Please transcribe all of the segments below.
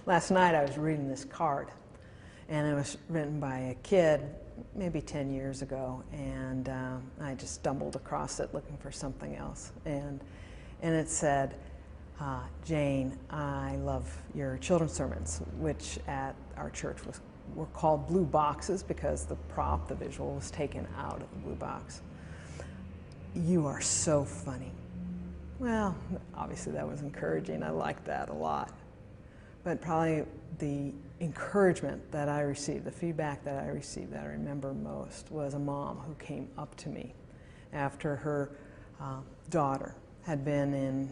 Last night I was reading this card, and it was written by a kid maybe 10 years ago, and I just stumbled across it looking for something else, and it said, Jane, I love your children's sermons, which at our church were called blue boxes because the prop, the visual, was taken out of the blue box. You are so funny. Well, obviously that was encouraging. I liked that a lot. But probably the encouragement that I received, the feedback that I received that I remember most was a mom who came up to me after her daughter had been in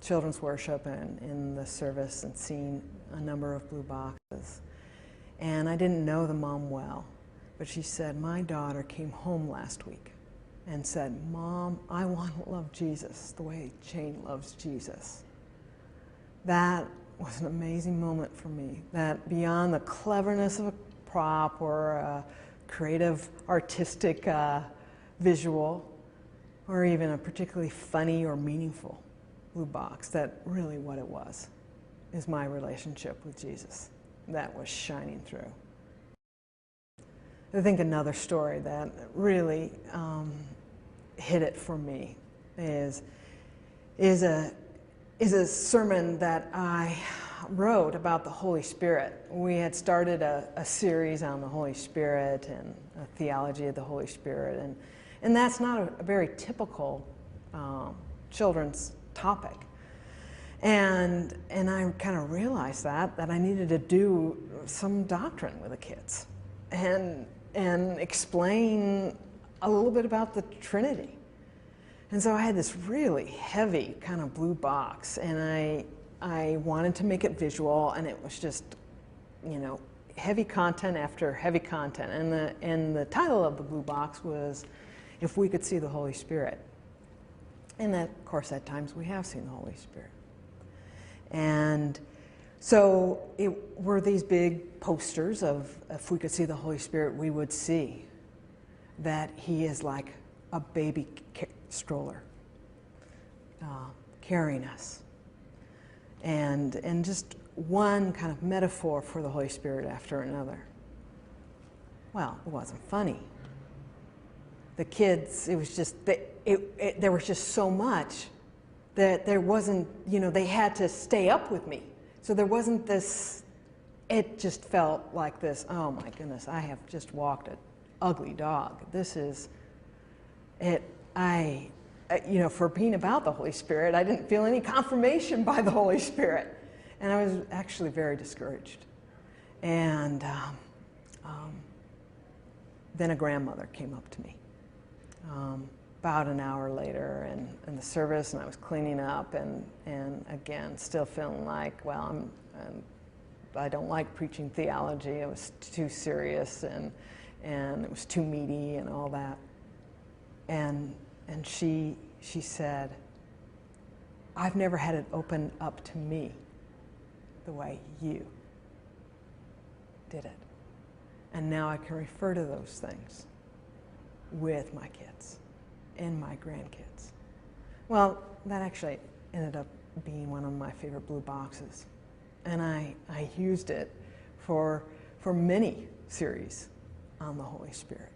children's worship and in the service and seen a number of blue boxes. And I didn't know the mom well, but she said, my daughter came home last week and said, Mom, I want to love Jesus the way Jane loves Jesus. That was an amazing moment for me, that beyond the cleverness of a prop or a creative artistic visual, or even a particularly funny or meaningful blue box, that really what it was is my relationship with Jesus that was shining through. I think another story that really hit it for me is a sermon that I wrote about the Holy Spirit. We had started a series on the Holy Spirit and a theology of the Holy Spirit, and that's not a very typical children's topic. And I kind of realized that I needed to do some doctrine with the kids and explain a little bit about the Trinity. And so I had this really heavy kind of blue box, and I wanted to make it visual, and it was just, you know, heavy content after heavy content. And the title of the blue box was, If We Could See the Holy Spirit. And that, of course, at times we have seen the Holy Spirit. And so it were these big posters of, if we could see the Holy Spirit, we would see that he is like a baby stroller carrying us. And just one kind of metaphor for the Holy Spirit after another. Well, it wasn't funny. The kids, it was just, there was just so much that there wasn't, you know, they had to stay up with me. So there wasn't this, it just felt like this, oh my goodness, I have just walked an ugly dog. This is, you know, for being about the Holy Spirit, I didn't feel any confirmation by the Holy Spirit. And I was actually very discouraged. And then a grandmother came up to me about an hour later in the service, and I was cleaning up, and again, still feeling like, well, I don't like preaching theology. It was too serious, and it was too meaty and all that. And she said, I've never had it open up to me the way you did it. And now I can refer to those things with my kids and my grandkids. Well, that actually ended up being one of my favorite blue boxes. And I used it for many series on the Holy Spirit.